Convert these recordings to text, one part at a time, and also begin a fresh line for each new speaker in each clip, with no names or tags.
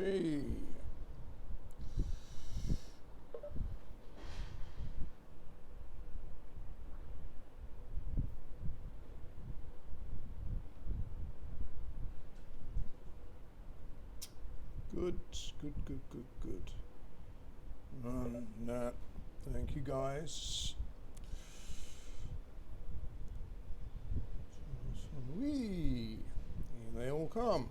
Hey. Good. No, thank you guys. Whee! Here they all come.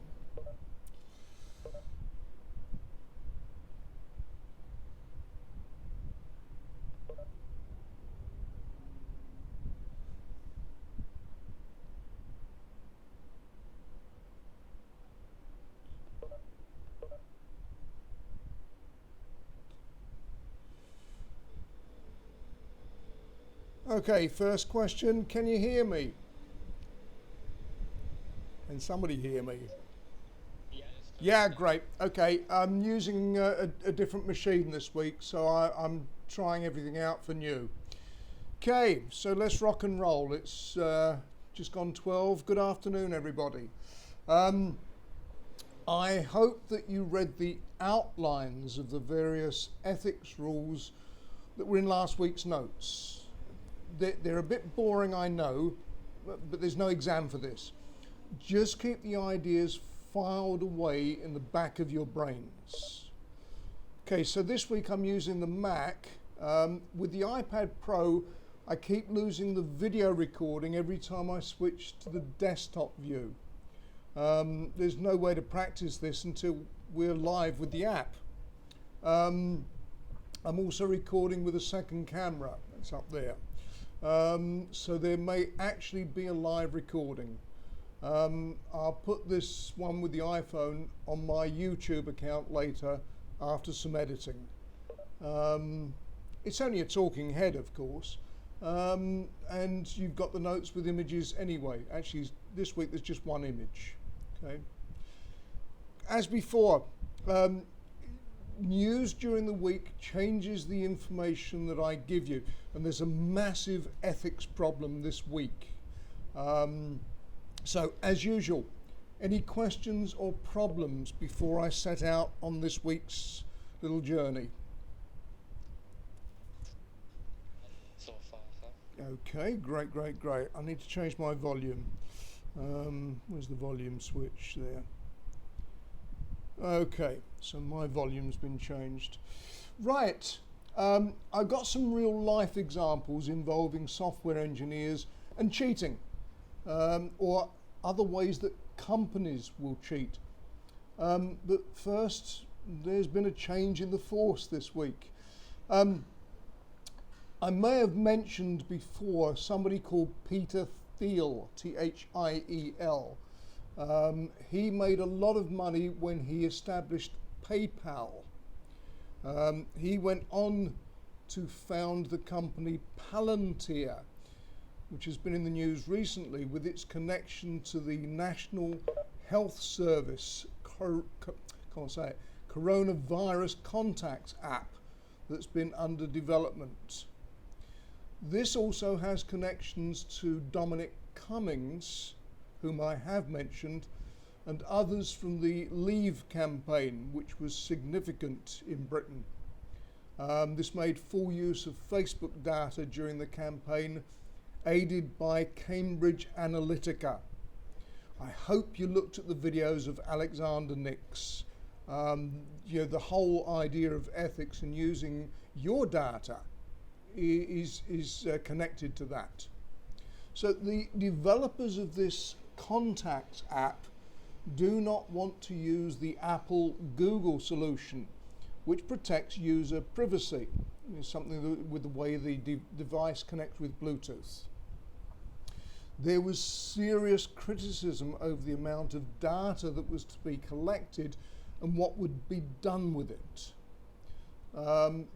Okay, first question, can you hear me? Can somebody hear me? Yeah, great. Okay, I'm using a different machine this week, so I'm trying everything out for new. Okay, so let's rock and roll. It's just gone 12. Good afternoon, everybody. I hope that you read the outlines of the various ethics rules that were in last week's notes. They're a bit boring, I know, but there's no exam for this. Just keep the ideas filed away in the back of your brains. Okay, so this week I'm using the Mac. With the iPad Pro, I keep losing the video recording every time I switch to the desktop view. There's no way to practice this until we're live with the app. I'm also recording with a second camera. It's up there. So there may actually be a live recording. I'll put this one with the iPhone on my YouTube account later after some editing. It's only a talking head, of course, and you've got the notes with images anyway. Actually, this week there's just one image. Okay. As before, news during the week changes the information that I give you, and there's a massive ethics problem this week. So, as usual, any questions or problems before I set out on this week's little journey?
So far, sir.
Okay, great. I need to change my volume. Where's the volume switch there? Okay, so my volume's been changed. Right, I've got some real life examples involving software engineers and cheating, or other ways that companies will cheat. But first, there's been a change in the force this week. I may have mentioned before somebody called Peter Thiel, Thiel. He made a lot of money when he established PayPal. He went on to found the company Palantir, which has been in the news recently with its connection to the National Health Service coronavirus contacts app that's been under development. This also has connections to Dominic Cummings, whom I have mentioned, and others from the Leave campaign, which was significant in Britain. This made full use of Facebook data during the campaign, aided by Cambridge Analytica. I hope you looked at the videos of Alexander Nix. The whole idea of ethics and using your data is connected to that. So the developers of this Contacts app do not want to use the Apple Google solution, which protects user privacy. It's something with the way the device connects with Bluetooth. There was serious criticism over the amount of data that was to be collected and what would be done with it.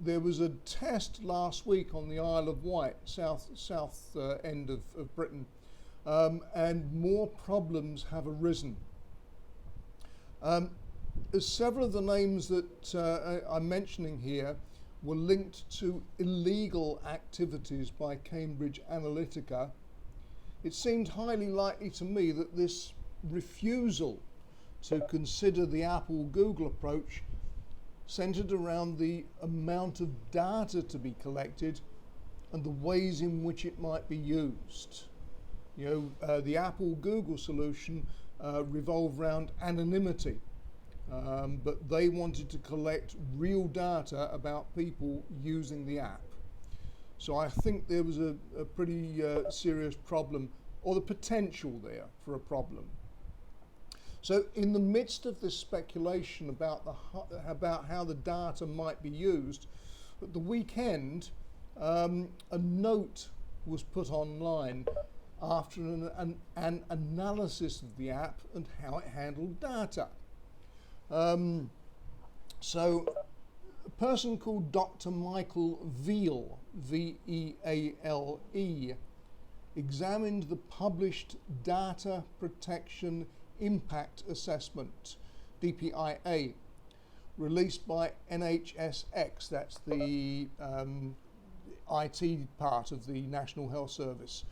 There was a test last week on the Isle of Wight, south end of Britain, and more problems have arisen. Several of the names that I'm mentioning here were linked to illegal activities by Cambridge Analytica. It seemed highly likely to me that this refusal to consider the Apple-Google approach centered around the amount of data to be collected and the ways in which it might be used. The Apple-Google solution revolved around anonymity, but they wanted to collect real data about people using the app. So I think there was a pretty serious problem, or the potential there for a problem. So in the midst of this speculation about how the data might be used, at the weekend, a note was put online after an analysis of the app and how it handled data. So a person called Dr. Michael Veale, V-E-A-L-E, examined the published Data Protection Impact Assessment, DPIA, released by NHSX, that's the IT part of the National Health Service,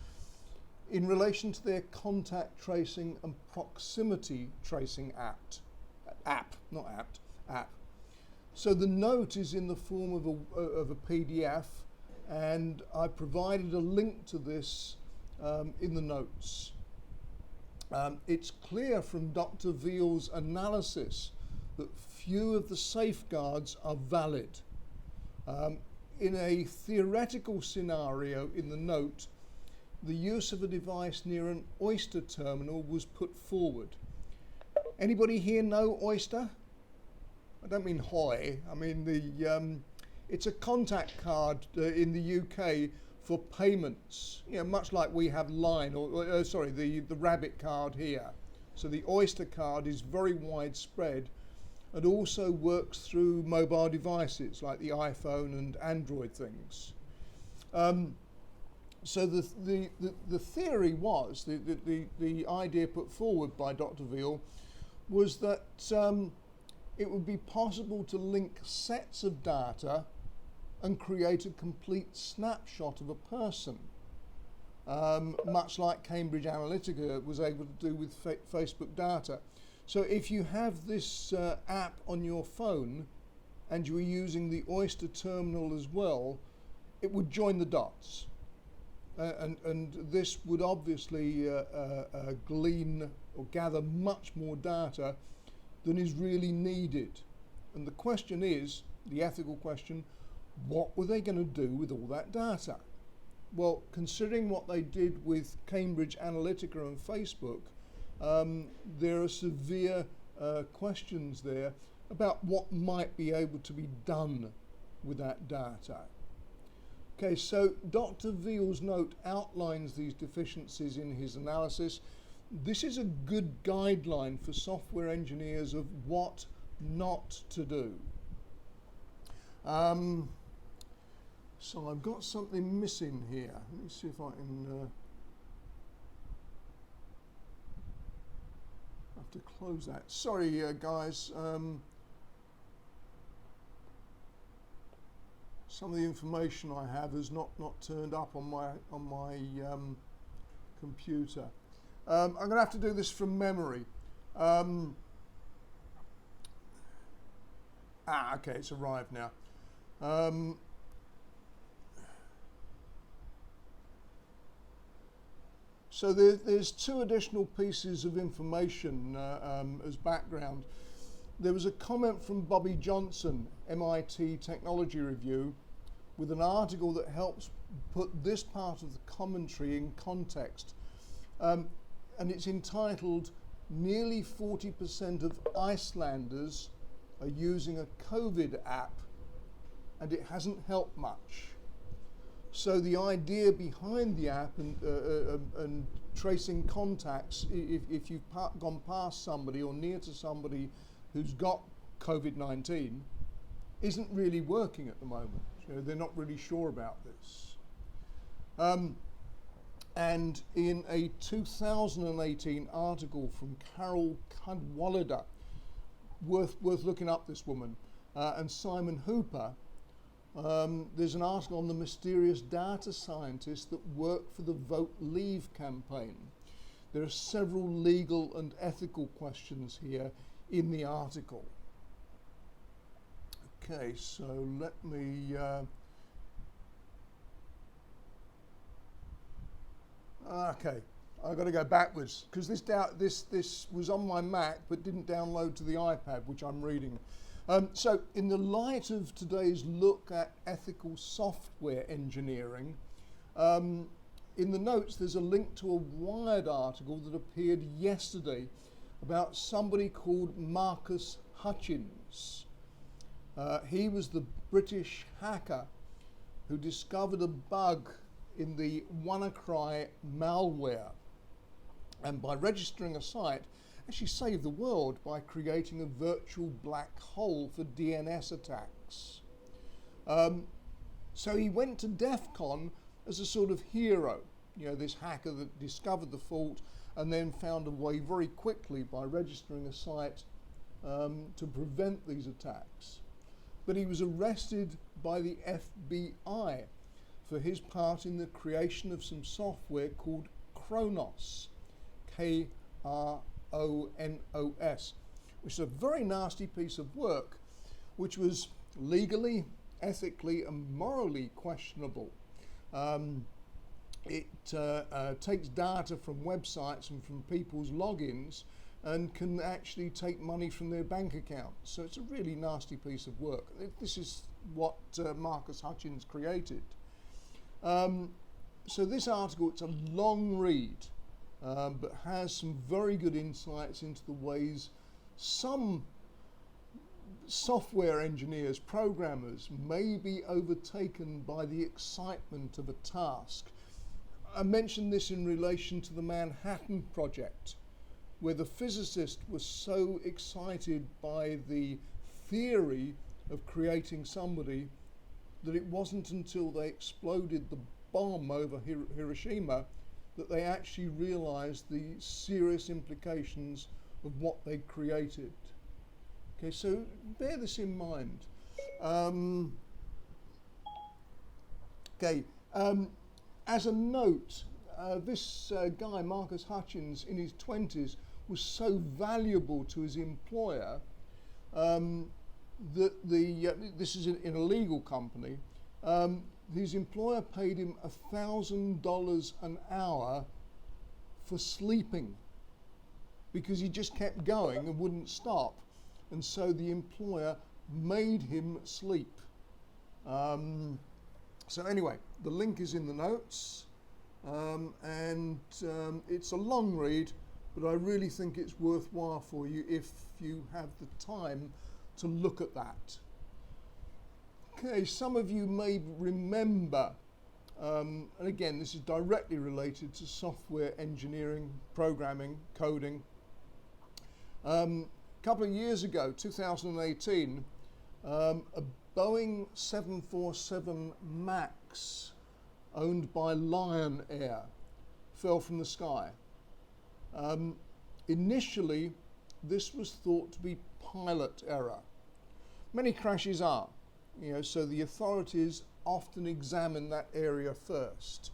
in relation to their contact tracing and proximity tracing app. So the note is in the form of a PDF, and I provided a link to this in the notes. It's clear from Dr. Veale's analysis that few of the safeguards are valid. In a theoretical scenario in the note, the use of a device near an Oyster terminal was put forward. Anybody here know Oyster? I don't mean Hoy, I mean it's a contact card in the UK for payments, much like we have Line, the Rabbit card here. So the Oyster card is very widespread and also works through mobile devices like the iPhone and Android things. So the theory was, the idea put forward by Dr. Veale was that it would be possible to link sets of data and create a complete snapshot of a person, much like Cambridge Analytica was able to do with Facebook data. So if you have this app on your phone and you are using the Oyster terminal as well, it would join the dots. And this would obviously glean or gather much more data than is really needed. And the question is, the ethical question, what were they going to do with all that data? Well, considering what they did with Cambridge Analytica and Facebook, there are severe questions there about what might be able to be done with that data. Okay, so Dr. Veale's note outlines these deficiencies in his analysis. This is a good guideline for software engineers of what not to do. So I've got something missing here. Let me see if I can have to close that. Sorry, guys. Some of the information I have has not turned up on my computer. I'm going to have to do this from memory. Okay, it's arrived now. So there's two additional pieces of information as background. There was a comment from Bobby Johnson, MIT Technology Review, with an article that helps put this part of the commentary in context. And it's entitled, "Nearly 40% of Icelanders are using a COVID app and it hasn't helped much." So the idea behind the app and tracing contacts, if you've gone past somebody or near to somebody who's got COVID-19, isn't really working at the moment. They're not really sure about this. And in a 2018 article from Carol Cadwallader, worth looking up, this woman, and Simon Hooper, there's an article on the mysterious data scientists that work for the Vote Leave campaign. There are several legal and ethical questions here in the article. Okay, so let me okay, I've got to go backwards because this was on my Mac but didn't download to the iPad, which I'm reading. So in the light of today's look at ethical software engineering, in the notes there's a link to a Wired article that appeared yesterday about somebody called Marcus Hutchins. He was the British hacker who discovered a bug in the WannaCry malware, and by registering a site actually saved the world by creating a virtual black hole for DNS attacks. So he went to DEF CON as a sort of hero, you know, this hacker that discovered the fault and then found a way very quickly by registering a site to prevent these attacks. But he was arrested by the FBI for his part in the creation of some software called Kronos, Kronos, which is a very nasty piece of work, which was legally, ethically, and morally questionable. It takes data from websites and from people's logins and can actually take money from their bank accounts. So it's a really nasty piece of work. This is what Marcus Hutchins created. So this article, it's a long read, but has some very good insights into the ways some software engineers, programmers, may be overtaken by the excitement of a task. I mentioned this in relation to the Manhattan Project, where the physicist was so excited by the theory of creating somebody that it wasn't until they exploded the bomb over Hiroshima that they actually realized the serious implications of what they'd created. Okay, so bear this in mind. As a note, this guy, Marcus Hutchins, in his 20s, was so valuable to his employer that this is in a legal company, his employer paid him $1,000 an hour for sleeping because he just kept going and wouldn't stop. And so the employer made him sleep. So anyway, the link is in the notes, and it's a long read, but I really think it's worthwhile for you if you have the time to look at that. Okay, some of you may remember, and again, this is directly related to software engineering, programming, coding. A couple of years ago, 2018, a Boeing 747 MAX owned by Lion Air fell from the sky. Initially, this was thought to be pilot error. Many crashes are, so the authorities often examine that area first.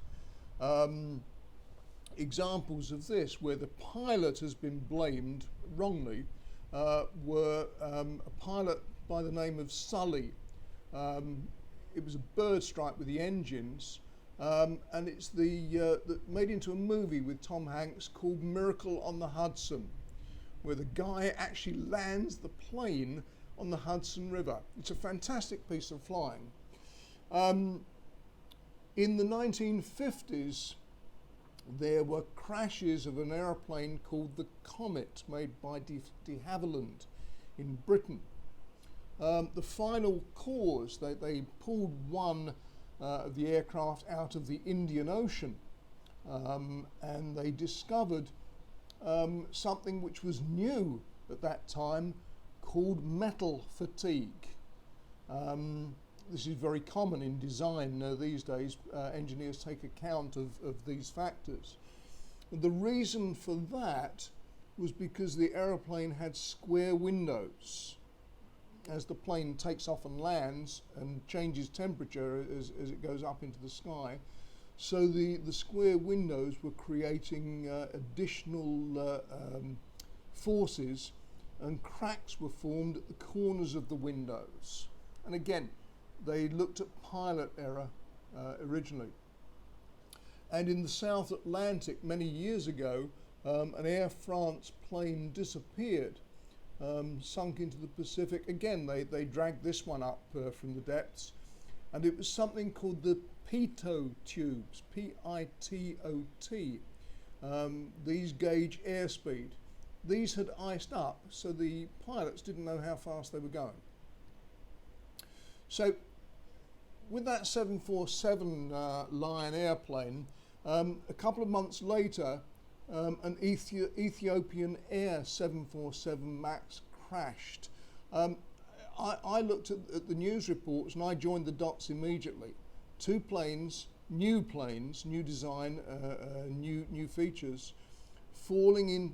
Examples of this, where the pilot has been blamed wrongly, were a pilot by the name of Sully. It was a bird strike with the engines, and it's that made into a movie with Tom Hanks called Miracle on the Hudson, where the guy actually lands the plane on the Hudson River. It's a fantastic piece of flying. In the 1950s, there were crashes of an aeroplane called the Comet, made by de Havilland in Britain. The final cause, they pulled one of the aircraft out of the Indian Ocean, and they discovered something which was new at that time called metal fatigue. This is very common in design these days. Engineers take account of these factors. The reason for that was because the aeroplane had square windows. As the plane takes off and lands and changes temperature as it goes up into the sky, So the square windows were creating additional forces, and cracks were formed at the corners of the windows. And again, they looked at pilot error originally. And in the South Atlantic many years ago, an Air France plane disappeared, sunk into the Pacific. Again, they dragged this one up from the depths, and it was something called the pitot tubes, P-I-T-O-T. These gauge airspeed. These had iced up, so the pilots didn't know how fast they were going. So with that 747 Lion airplane, a couple of months later, an Ethiopian Air 747 MAX crashed. I looked at the news reports and I joined the dots immediately. Two planes, new design, new features, falling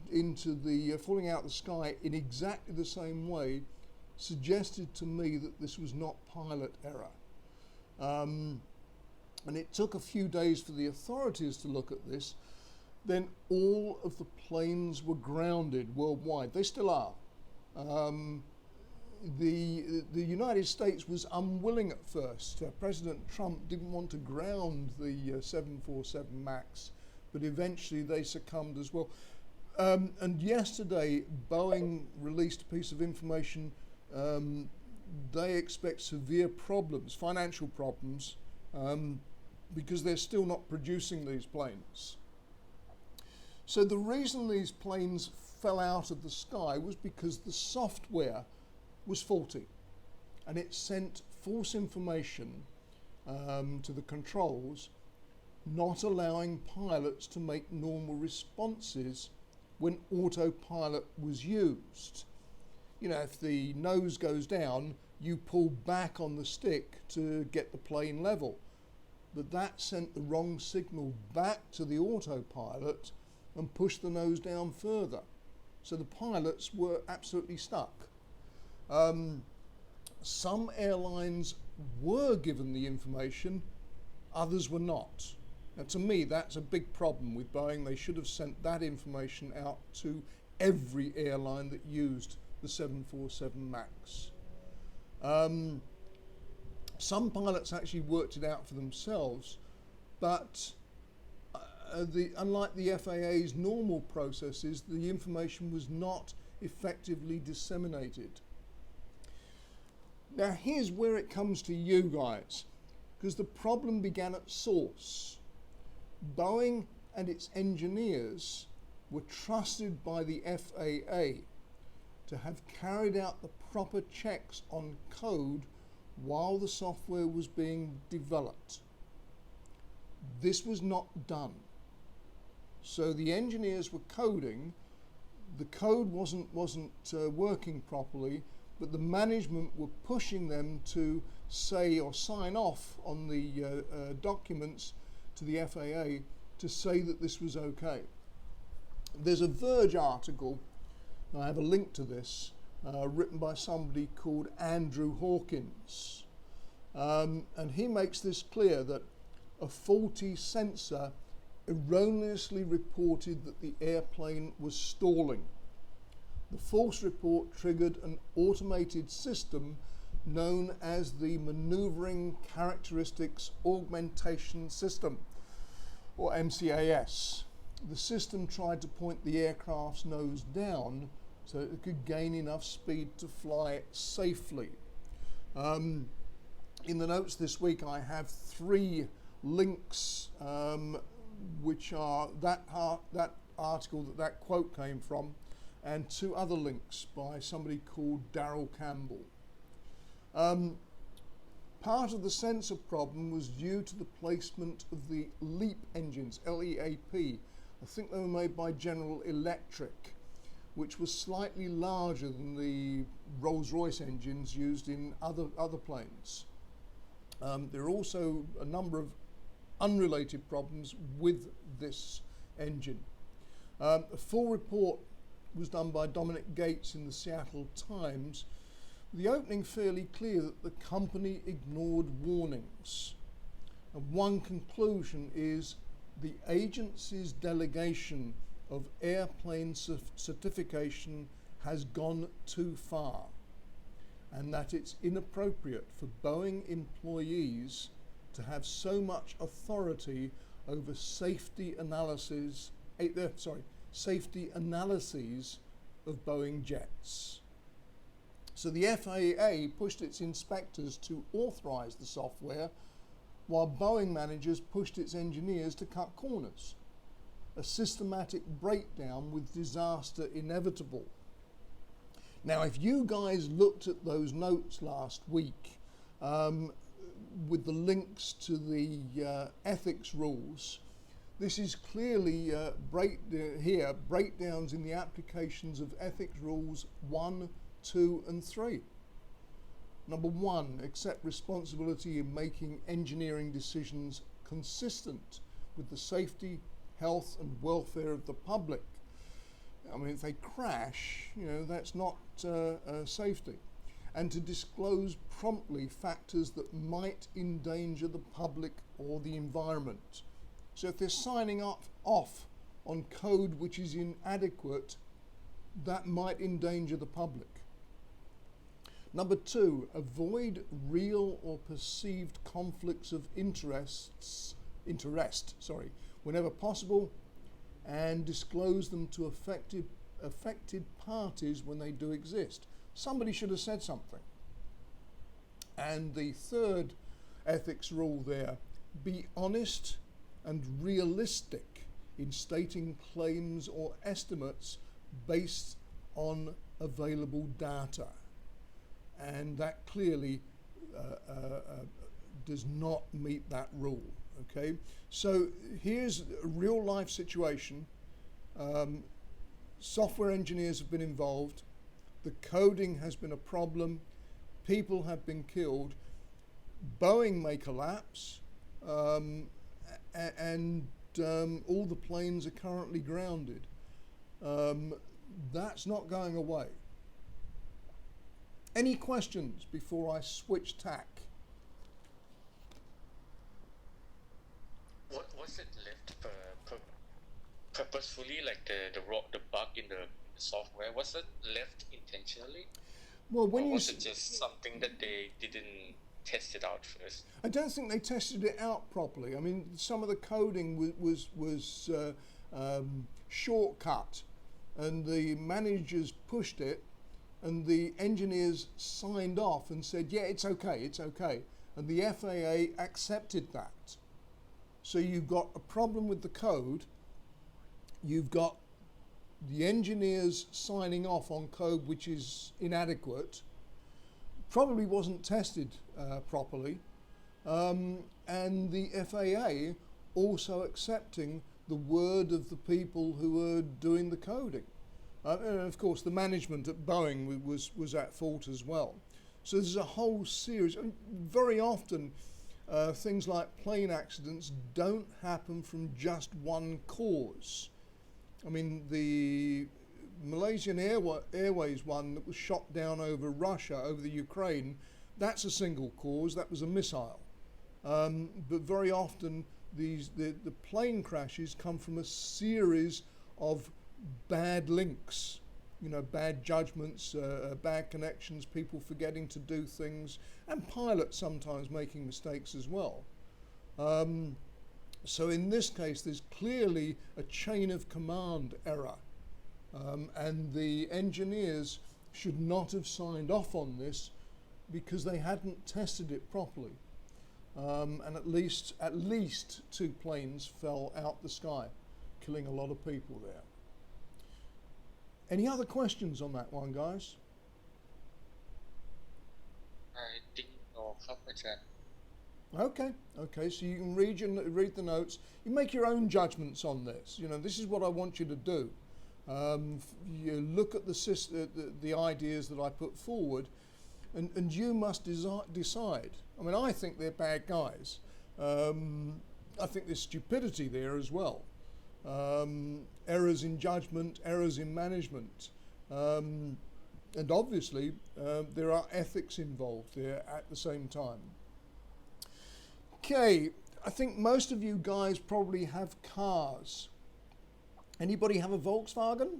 out the sky in exactly the same way, suggested to me that this was not pilot error. And it took a few days for the authorities to look at this. Then all of the planes were grounded worldwide. They still are. The United States was unwilling at first. President Trump didn't want to ground the 747 MAX, but eventually they succumbed as well. And yesterday, Boeing released a piece of information. They expect severe problems, financial problems, because they're still not producing these planes. So the reason these planes fell out of the sky was because the software was faulty, and it sent false information to the controls, not allowing pilots to make normal responses when autopilot was used. You know, if the nose goes down, you pull back on the stick to get the plane level. But that sent the wrong signal back to the autopilot and pushed the nose down further. So the pilots were absolutely stuck. Some airlines were given the information, others were not. Now, to me, that's a big problem with Boeing. They should have sent that information out to every airline that used the 747 MAX. Some pilots actually worked it out for themselves, but unlike the FAA's normal processes, the information was not effectively disseminated. Now here's where it comes to you guys, because the problem began at source. Boeing and its engineers were trusted by the FAA to have carried out the proper checks on code while the software was being developed. This was not done. So the engineers were coding, the code wasn't working properly, but the management were pushing them to say or sign off on the documents to the FAA to say that this was okay. There's a Verge article, I have a link to this, written by somebody called Andrew Hawkins. And he makes this clear that a faulty sensor erroneously reported that the airplane was stalling. The false report triggered an automated system known as the Maneuvering Characteristics Augmentation System, or MCAS. The system tried to point the aircraft's nose down so it could gain enough speed to fly safely. In the notes this week I have 3 links which are that article that quote came from, and 2 other links by somebody called Darrell Campbell. Part of the sensor problem was due to the placement of the LEAP engines, L-E-A-P. I think they were made by General Electric, which was slightly larger than the Rolls-Royce engines used in other planes. There are also a number of unrelated problems with this engine. A full report was done by Dominic Gates in the Seattle Times, the opening fairly clear that the company ignored warnings. And one conclusion is the agency's delegation of airplane certification has gone too far, and that it's inappropriate for Boeing employees to have so much authority over safety analyses of Boeing jets. So the FAA pushed its inspectors to authorize the software, while Boeing managers pushed its engineers to cut corners. A systematic breakdown with disaster inevitable. Now, if you guys looked at those notes last week with the links to the ethics rules, this is clearly breakdowns in the applications of ethics rules 1, 2 and 3. Number 1, accept responsibility in making engineering decisions consistent with the safety, health and welfare of the public. I mean, if they crash, that's not safety. And to disclose promptly factors that might endanger the public or the environment. So if they're signing off on code which is inadequate, that might endanger the public. Number 2, avoid real or perceived conflicts of interest, whenever possible, and disclose them to affected parties when they do exist. Somebody should have said something. And the 3rd ethics rule there, be honest and realistic in stating claims or estimates based on available data. And that clearly does not meet that rule, okay? So here's a real life situation. Software engineers have been involved, the coding has been a problem, people have been killed, Boeing may collapse, and all the planes are currently grounded. That's not going away. Any questions before I switch tack?
Was it left purposefully, like the bug in the software? Was it left intentionally?
Well, when
or was it just something that they didn't test it out first?
I don't think they tested it out properly. I mean, some of the coding was shortcut, and the managers pushed it, and the engineers signed off and said, yeah, it's okay. And the FAA accepted that. So you've got a problem with the code, you've got the engineers signing off on code which is inadequate, probably wasn't tested properly, and the FAA also accepting the word of the people who are doing the coding. And of course, the management at Boeing was at fault as well. So there's a whole series. I mean, very often, things like plane accidents don't happen from just one cause. I mean, the Malaysian Airways one that was shot down over Russia, over the Ukraine, that's a single cause, that was a missile. But very often, the plane crashes come from a series of bad links, bad judgments, bad connections, people forgetting to do things, and pilots sometimes making mistakes as well. So in this case, there's clearly a chain of command error, and the engineers should not have signed off on this because they hadn't tested it properly. And at least 2 planes fell out the sky, killing a lot of people there. Any other questions on that one, guys?
I think no, Ajahn.
Okay, so you can read the notes. You make your own judgments on this. This is what I want you to do. You look at the ideas that I put forward, and you must decide. I mean, I think they're bad guys. I think there's stupidity there as well. Errors in judgment, errors in management. And obviously, there are ethics involved there at the same time. Okay, I think most of you guys probably have cars. Anybody have a Volkswagen?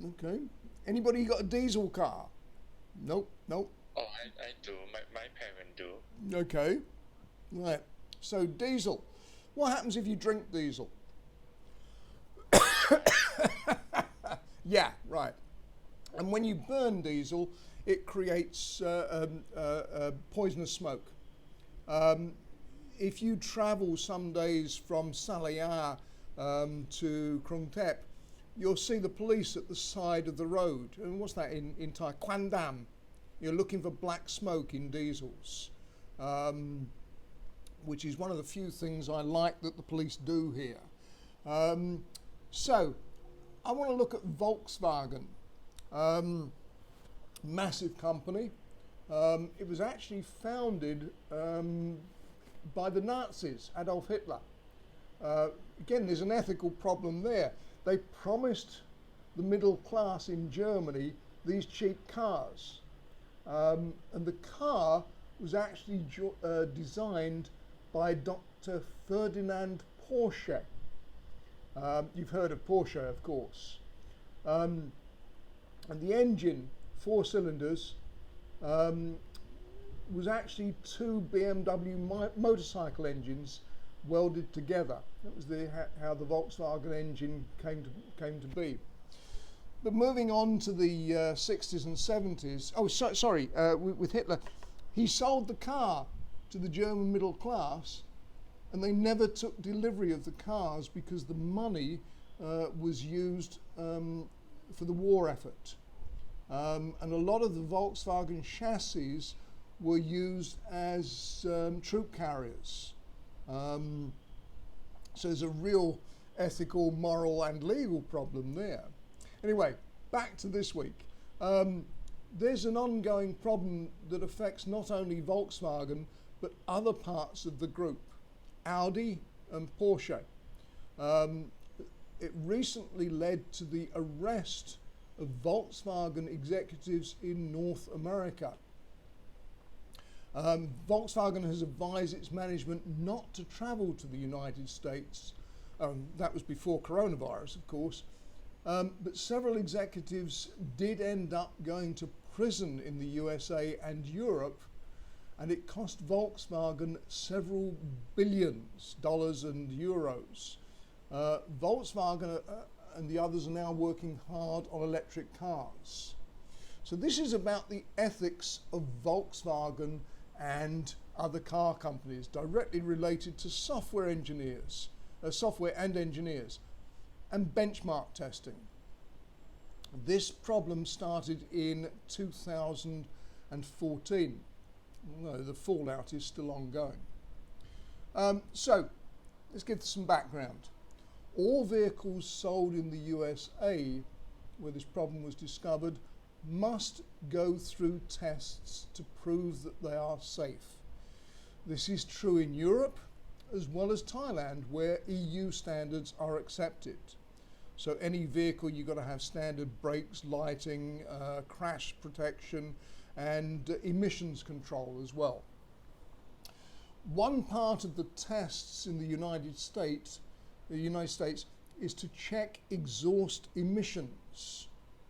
Okay. Anybody got a diesel car? Nope, nope.
Oh, I do. My parents do.
Okay. Right. So diesel. What happens if you drink diesel? Yeah, right. And when you burn diesel, it creates poisonous smoke. If you travel some days from Salaya to Krung Thep, you'll see the police at the side of the road. And what's that in Thai? Kwandam. You're looking for black smoke in diesels, which is one of the few things I like that the police do here. So, I want to look at Volkswagen. Massive company. It was actually founded by the Nazis, Adolf Hitler. Again, there's an ethical problem there. They promised the middle class in Germany these cheap cars. And the car was actually designed by Dr. Ferdinand Porsche. You've heard of Porsche, of course. And the engine, 4 cylinders, was actually 2 BMW motorcycle engines welded together. That was how the Volkswagen engine came to be. But moving on to the 60s and 70s, with Hitler, he sold the car to the German middle class, and they never took delivery of the cars because the money was used for the war effort. And a lot of the Volkswagen chassis were used as troop carriers. So there's a real ethical, moral and legal problem there. Anyway, back to this week. There's an ongoing problem that affects not only Volkswagen, but other parts of the group, Audi and Porsche. It recently led to the arrest of Volkswagen executives in North America. Volkswagen has advised its management not to travel to the United States. That was before coronavirus, of course. But several executives did end up going to prison in the USA and Europe, and it cost Volkswagen several billions dollars and euros. Volkswagen and the others are now working hard on electric cars. So this is about the ethics of Volkswagen and other car companies, directly related to software and engineers, and benchmark testing. This problem started in 2014. No, the fallout is still ongoing. So, let's give some background. All vehicles sold in the USA, where this problem was discovered, must go through tests to prove that they are safe. This is true in Europe as well as Thailand, where EU standards are accepted. So any vehicle, you've got to have standard brakes, lighting, crash protection, and emissions control as well. One part of the tests in the United States is to check exhaust emissions.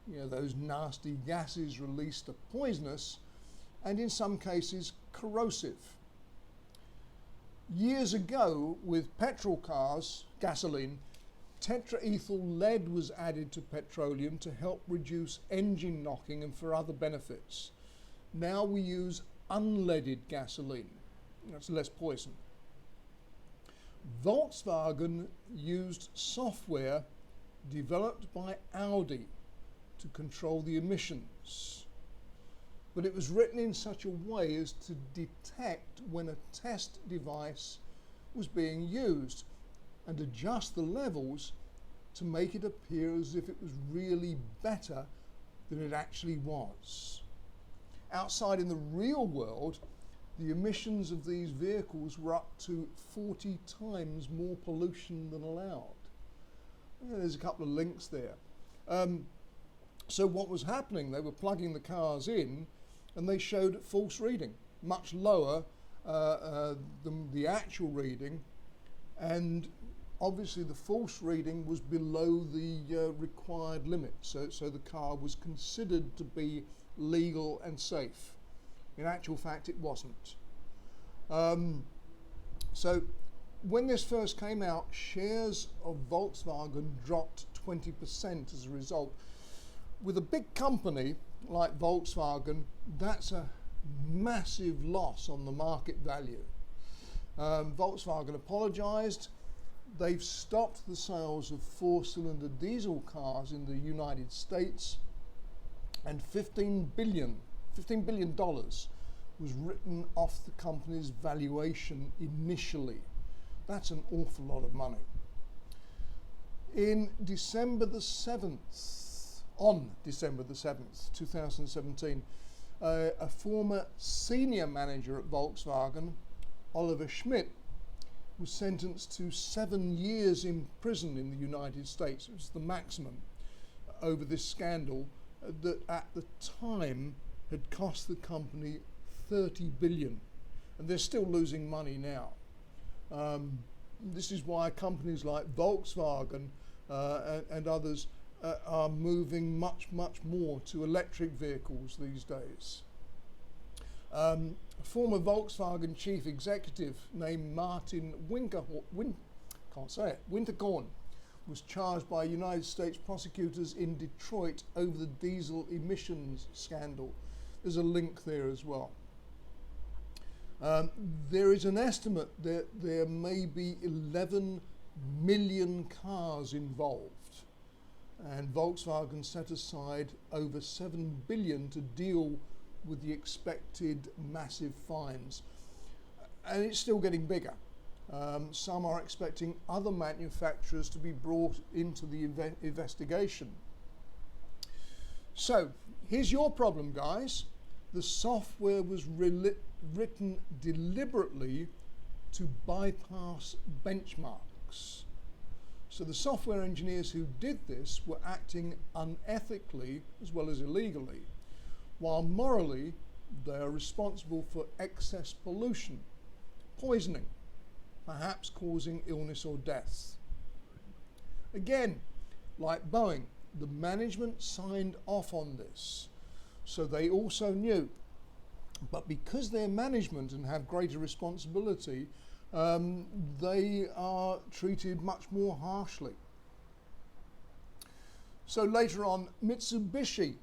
You know, those nasty gases released are poisonous and in some cases corrosive. Years ago, with petrol cars, gasoline, tetraethyl lead was added to petroleum to help reduce engine knocking and for other benefits. Now we use unleaded gasoline. That's less poison. Volkswagen used software developed by Audi to control the emissions. But it was written in such a way as to detect when a test device was being used and adjust the levels to make it appear as if it was really better than it actually was. Outside in the real world, the emissions of these vehicles were up to 40 times more pollution than allowed. There's a couple of links there. So what was happening, they were plugging the cars in and they showed false reading. much lower than the actual reading, and obviously the false reading was below the required limit, so the car was considered to be legal and safe. In actual fact, it wasn't. So when this first came out, shares of Volkswagen dropped 20% as a result. With a big company like Volkswagen, that's a massive loss on the market value. Volkswagen apologised. They've stopped the sales of four-cylinder diesel cars in the United States, and $15 billion was written off the company's valuation initially. That's an awful lot of money. On December the 7th, 2017, a former senior manager at Volkswagen, Oliver Schmidt, was sentenced to 7 years in prison in the United States. It was the maximum over this scandal that at the time had cost the company $30 billion, and they're still losing money now. This is why companies like Volkswagen and others are moving much more to electric vehicles these days. A former Volkswagen chief executive named Martin Winterkorn was charged by United States prosecutors in Detroit over the diesel emissions scandal. There's a link there as well. There is an estimate that there may be 11 million cars involved, and Volkswagen set aside over $7 billion to deal with the expected massive fines. And it's still getting bigger. Some are expecting other manufacturers to be brought into the investigation. So here's your problem, guys. The software was written deliberately to bypass benchmarks. So the software engineers who did this were acting unethically as well as illegally, while morally they are responsible for excess pollution, poisoning, perhaps causing illness or death. Again, like Boeing, the management signed off on this, so they also knew. But because they're management and have greater responsibility, they are treated much more harshly. So later on, Mitsubishi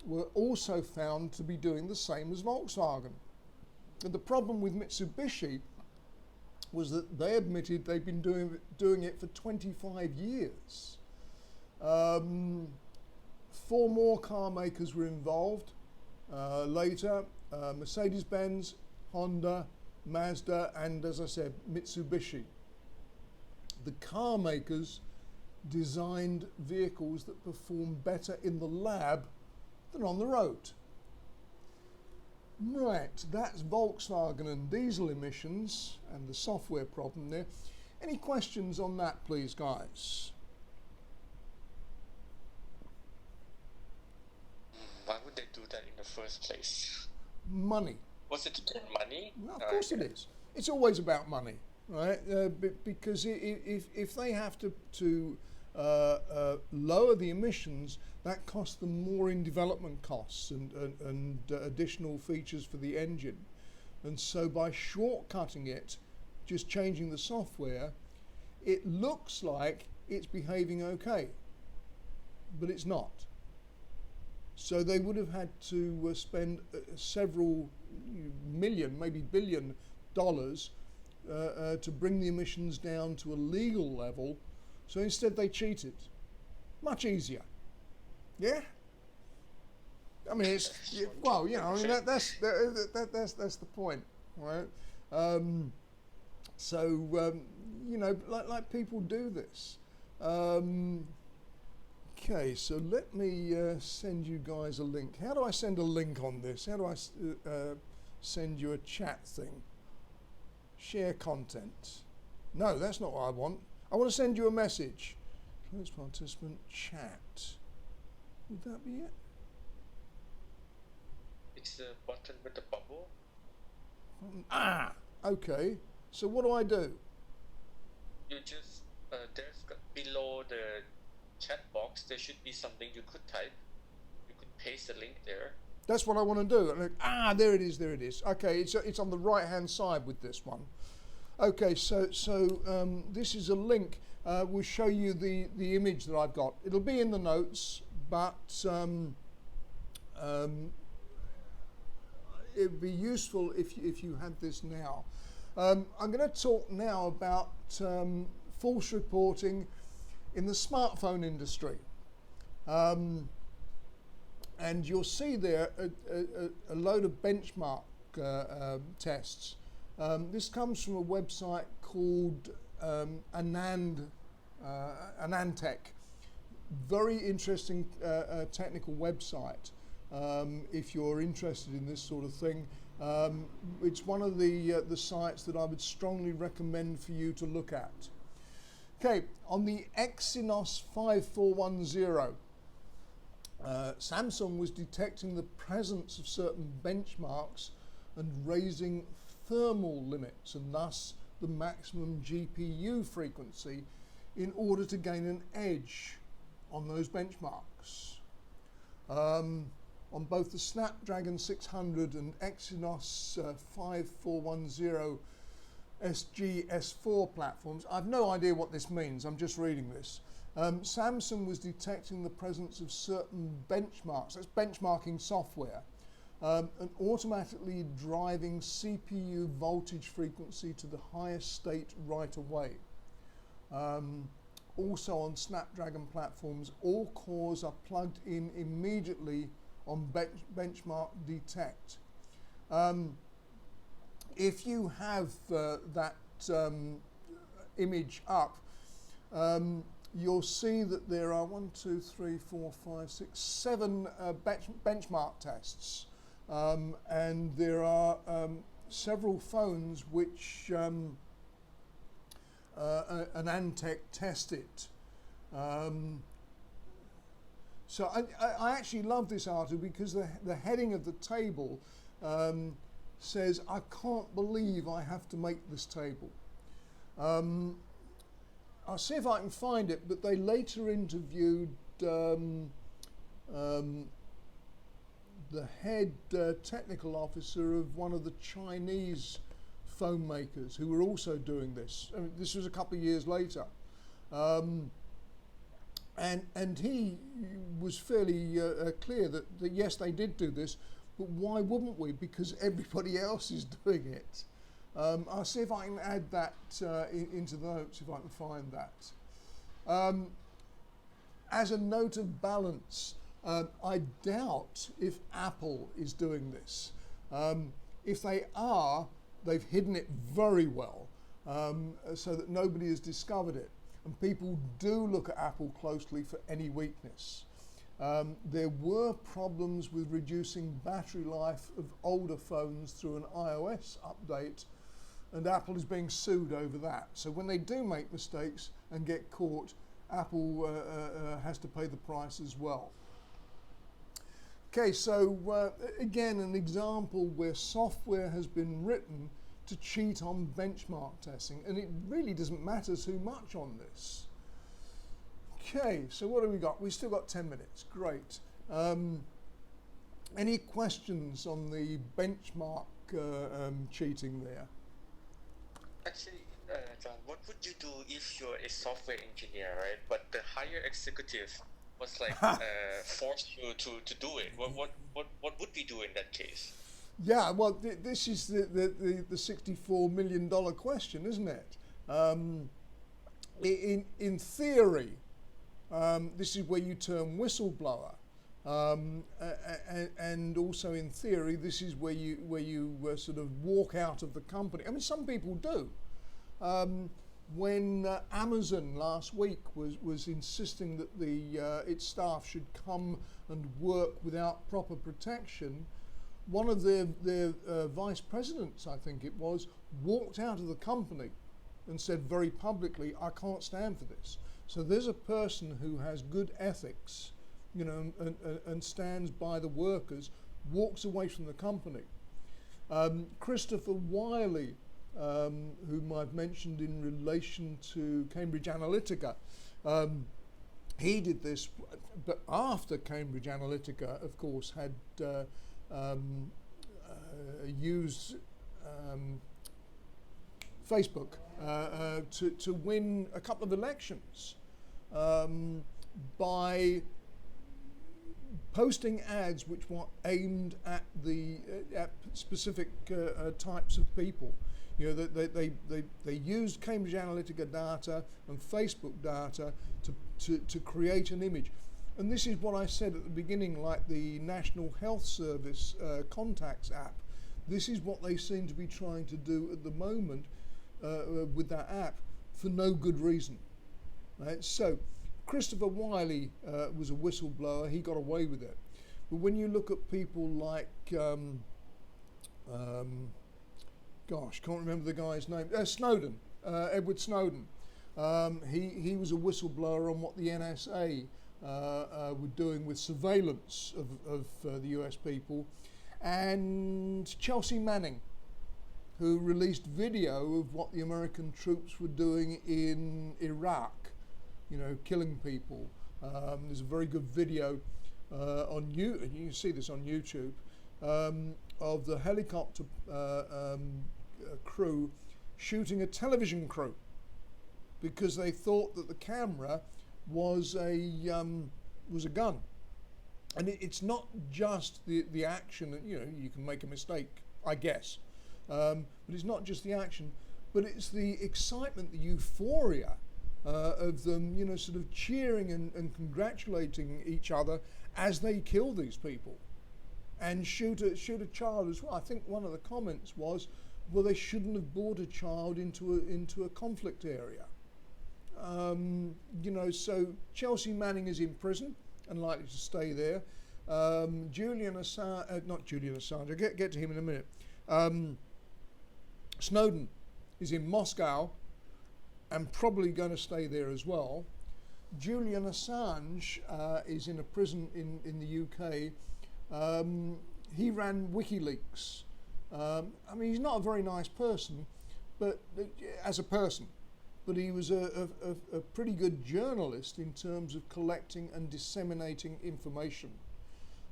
were also found to be doing the same as Volkswagen. And the problem with Mitsubishi was that they admitted they'd been doing it for 25 years. 4 more car makers were involved later. Mercedes-Benz, Honda, Mazda, and as I said, Mitsubishi. The car makers designed vehicles that perform better in the lab than on the road. Right, that's Volkswagen and diesel emissions and the software problem there. Any questions on that, please, guys?
Why would they do that in the first place?
Money.
Was it to get money?
No, of course it is. It's always about money, right? Because if they have to lower the emissions, that costs them more in development costs and additional features for the engine. And so by shortcutting it, just changing the software, it looks like it's behaving okay, but it's not. So they would have had to spend several million, maybe $1 billion to bring the emissions down to a legal level. So instead they cheated. Much easier. Yeah? I mean, it's, well, you know, I mean, that's the point, right? You know, like people do this. Okay, so let me send you guys a link. How do I send a link on this? How do I send you a chat thing? Share content. No, that's not what I want. I want to send you a message. Close participant chat. Would that be it?
It's the button with the bubble.
Okay. So what do I do?
You just below the chat box there should be something you could type. You could paste the link there.
That's what I want to do. There it is. There it is. Okay, it's on the right-hand side with this one. Okay, so this is a link. We'll show you the image that I've got. It'll be in the notes, but it'd be useful if you had this now. I'm going to talk now about false reporting in the smartphone industry. And you'll see there a load of benchmark tests. This comes from a website called Anandtech. Very interesting technical website if you're interested in this sort of thing. It's one of the sites that I would strongly recommend for you to look at. Okay, on the Exynos 5410, Samsung was detecting the presence of certain benchmarks and raising thermal limits and thus the maximum GPU frequency in order to gain an edge on those benchmarks. On both the Snapdragon 600 and Exynos 5410 SG-S4 platforms, I've no idea what this means, I'm just reading this. Samsung was detecting the presence of certain benchmarks, that's benchmarking software, and automatically driving CPU voltage frequency to the highest state right away. Also on Snapdragon platforms, all cores are plugged in immediately on benchmark detect. If you have that image up, you'll see that there are 7 benchmark tests, and there are several phones which Anandtech tested. So I actually love this article because the heading of the table says, I can't believe I have to make this table. I'll see if I can find it, but they later interviewed the head technical officer of one of the Chinese phone makers who were also doing this. I mean, this was a couple of years later. And he was fairly clear that yes, they did do this, but why wouldn't we? Because everybody else is doing it. I'll see if I can add that into the notes, if I can find that. As a note of balance, I doubt if Apple is doing this. If they are, they've hidden it very well so that nobody has discovered it. And people do look at Apple closely for any weakness. There were problems with reducing battery life of older phones through an iOS update, and Apple is being sued over that. So when they do make mistakes and get caught, Apple has to pay the price as well. Okay, so again, an example where software has been written to cheat on benchmark testing, and it really doesn't matter too much on this. Okay, so what have we got? We've still got 10 minutes, great. Any questions on the benchmark cheating there?
Actually, John, what would you do if you're a software engineer, right? But the higher executive was like forced you to do it. What would we do in that case?
Yeah, well, this is the $64 million question, isn't it? In theory, this is where you turn whistleblower, and also in theory, this is where you sort of walk out of the company. I mean, some people do. When Amazon last week was insisting that its staff should come and work without proper protection, one of their vice presidents, I think it was, walked out of the company and said very publicly, I can't stand for this. So there's a person who has good ethics, you know, and stands by the workers, walks away from the company. Christopher Wiley, whom I've mentioned in relation to Cambridge Analytica, he did this, but after Cambridge Analytica, of course, had used Facebook to win a couple of elections by posting ads which were aimed at the at specific types of people. You know, they used Cambridge Analytica data and Facebook data to create an image. And this is what I said at the beginning, like the National Health Service contacts app. This is what they seem to be trying to do at the moment with that app for no good reason. Right? So Christopher Wiley was a whistleblower. He got away with it. But when you look at people like, gosh, can't remember the guy's name, Snowden, Edward Snowden. He was a whistleblower on what the NSA were doing with surveillance of the US people. And Chelsea Manning, who released video of what the American troops were doing in Iraq, you know, killing people. There's a very good video on you can see this on YouTube, of the helicopter crew shooting a television crew because they thought that the camera was a gun. And it's not just the action. You know, you can make a mistake, I guess, but it's not just the action, but it's the excitement, the euphoria of them, you know, sort of cheering and congratulating each other as they kill these people and shoot a child as well. I think one of the comments was, well, they shouldn't have brought a child into a conflict area. You know, so Chelsea Manning is in prison and likely to stay there. Julian Assange, not Julian Assange, I'll get to him in a minute. Snowden is in Moscow and probably going to stay there as well. Julian Assange is in a prison in the UK. He ran WikiLeaks. I mean, he's not a very nice person, but as a person, but he was a pretty good journalist in terms of collecting and disseminating information.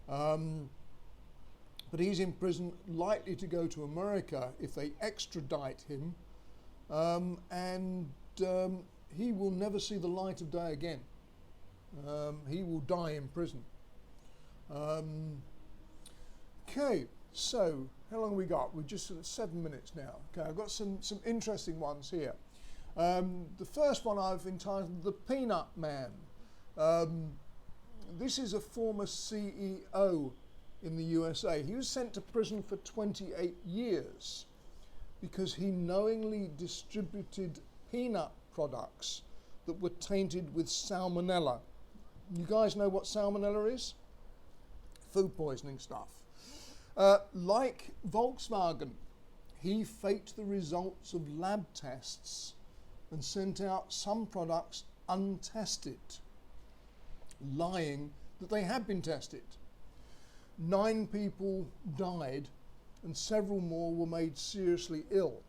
But he's in prison, likely to go to America if they extradite him, and he will never see the light of day again. He will die in prison. Okay, so how long have we got? We're just at 7 minutes now. Okay, I've got some interesting ones here. The first one I've entitled The Peanut Man. This is a former CEO in the USA. He was sent to prison for 28 years because he knowingly distributed peanut products that were tainted with salmonella. You guys know what salmonella is? Food poisoning stuff. Like Volkswagen, he faked the results of lab tests and sent out some products untested, lying that they had been tested. 9 people died and several more were made seriously ill.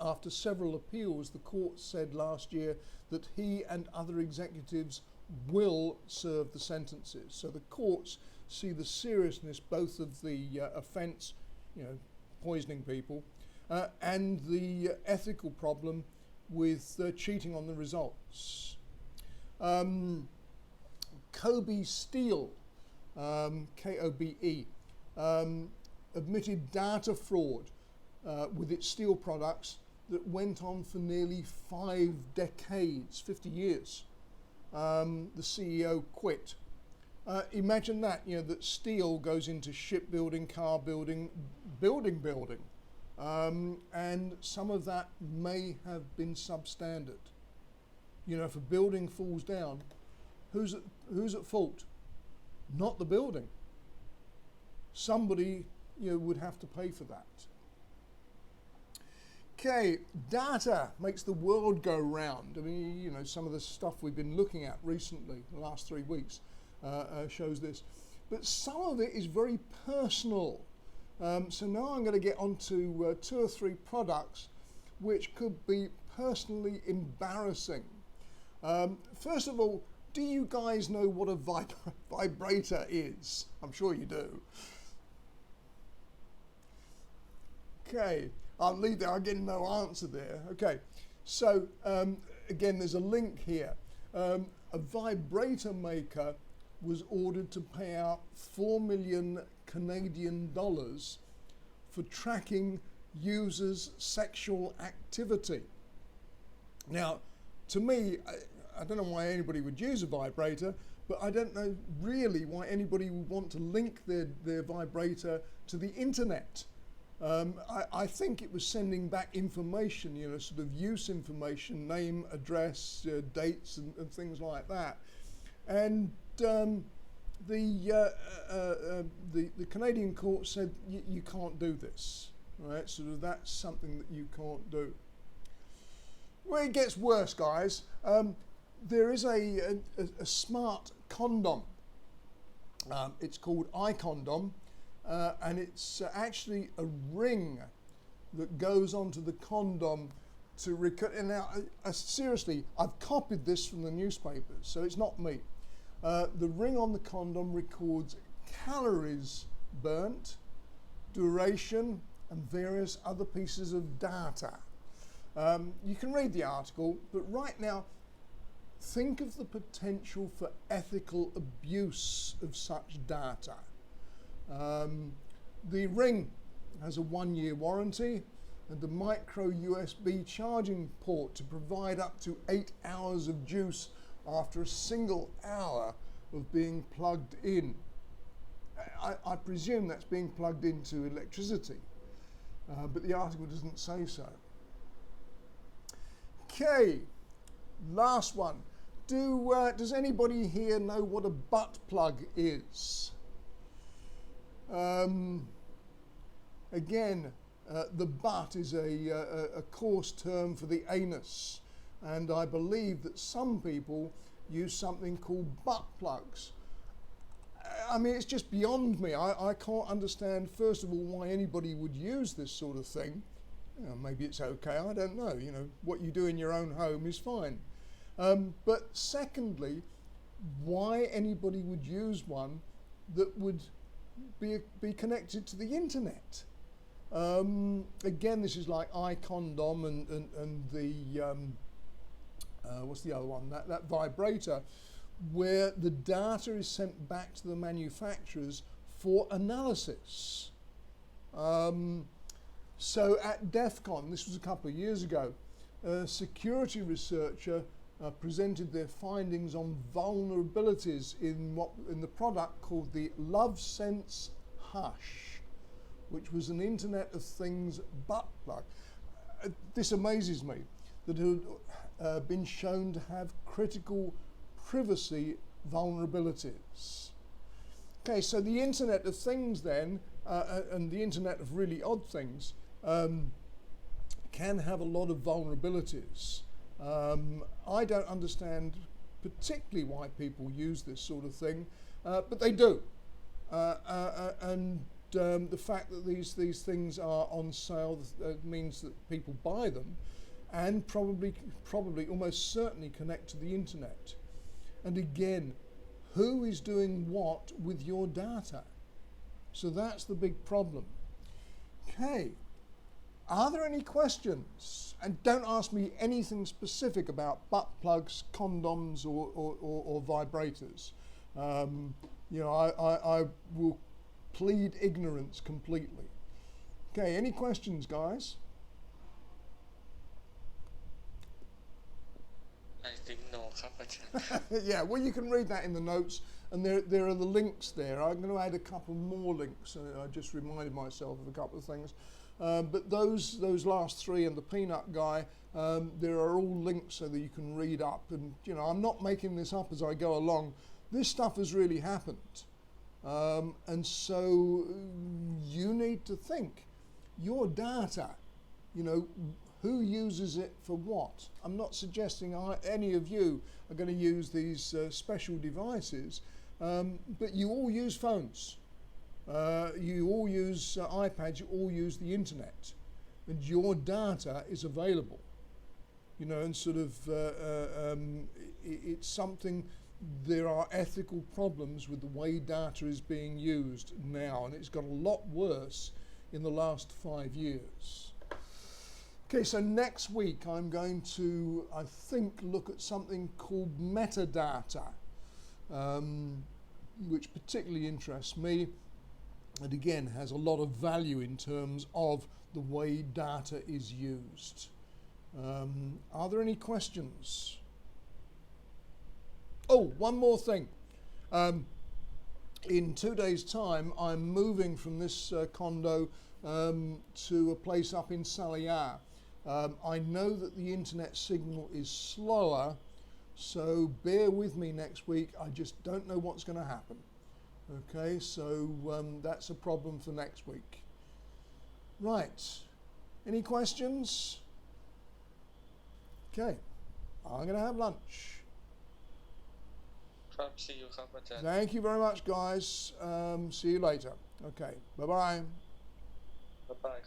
After several appeals, the court said last year that he and other executives will serve the sentences. So the courts see the seriousness both of the offence, you know, poisoning people, and the ethical problem with cheating on the results. Kobe Steel, Kobe, admitted data fraud with its steel products that went on for nearly 5 decades, 50 years. The CEO quit. Imagine that, you know, that steel goes into shipbuilding, car building, building, and some of that may have been substandard. You know, if a building falls down, who's at fault? Not the building. Somebody, you know, would have to pay for that. Okay, data makes the world go round. I mean, you know, some of the stuff we've been looking at recently, the last 3 weeks, shows this. But some of it is very personal. So now I'm going to get onto 2 or 3 products which could be personally embarrassing. First of all, do you guys know what a vibrator is? I'm sure you do. Okay, I'll leave there. I'm getting no answer there. Okay, so again, there's a link here. A vibrator maker was ordered to pay out 4 million Canadian dollars for tracking users' sexual activity. Now, to me, I don't know why anybody would use a vibrator, but I don't know really why anybody would want to link their vibrator to the internet. I think it was sending back information, you know, sort of use information, name, address, dates, and things like that. And the Canadian court said you can't do this, right? So that's something that you can't do. Well, it gets worse, guys. There is a smart condom. It's called iCondom, and it's actually a ring that goes onto the condom to record. And now, seriously, I've copied this from the newspapers, so it's not me. The ring on the condom records calories burnt, duration, and various other pieces of data. You can read the article, but right now, think of the potential for ethical abuse of such data. The ring has a 1-year warranty and a micro USB charging port to provide up to 8 hours of juice after a single hour of being plugged in. I presume that's being plugged into electricity, but the article doesn't say so. Okay, last one. Does anybody here know what a butt plug is? Again, the butt is a coarse term for the anus, and I believe that some people use something called butt plugs. I mean, it's just beyond me. I can't understand, first of all, why anybody would use this sort of thing. You know, maybe it's okay, I don't know. You know, what you do in your own home is fine. But secondly, why anybody would use one that would be connected to the internet? Again, this is like iCondom and the what's the other one? That vibrator, where the data is sent back to the manufacturers for analysis. So at DEF CON, this was a couple of years ago, a security researcher presented their findings on vulnerabilities in the product called the LoveSense Hush, which was an Internet of Things butt plug. This amazes me, that it had been shown to have critical privacy vulnerabilities. Okay, so the Internet of Things then, and the Internet of really odd things, can have a lot of vulnerabilities. I don't understand particularly why people use this sort of thing, but they do. And the fact that these things are on sale means that people buy them and probably almost certainly connect to the internet. And again, who is doing what with your data? So that's the big problem. Okay. Are there any questions? And don't ask me anything specific about butt plugs, condoms, or vibrators. You know, I will plead ignorance completely. Okay, any questions, guys?
I think no, Kapachan.
Yeah, well, you can read that in the notes, and there are the links there. I'm going to add a couple more links. I just reminded myself of a couple of things. But those last 3 and the peanut guy, there are all links so that you can read up. And, you know, I'm not making this up as I go along. This stuff has really happened. And so you need to think. Your data, you know, who uses it for what? I'm not suggesting any of you are going to use these special devices, but you all use phones. You all use iPads, you all use the internet, and your data is available. You know, and sort of it's something, there are ethical problems with the way data is being used now, and it's got a lot worse in the last 5 years. Okay, so next week I'm going to, I think, look at something called metadata, which particularly interests me, and again has a lot of value in terms of the way data is used. Are there any questions? Oh, one more thing. In 2 days' time, I'm moving from this condo to a place up in Salihar. I know that the internet signal is slower, so bear with me next week. I just don't know what's going to happen. Okay, so that's a problem for next week. Right. Any questions? Okay, I'm going to have lunch.
See you,
Thank you very much, guys. See you later. Okay, bye-bye.
Bye-bye.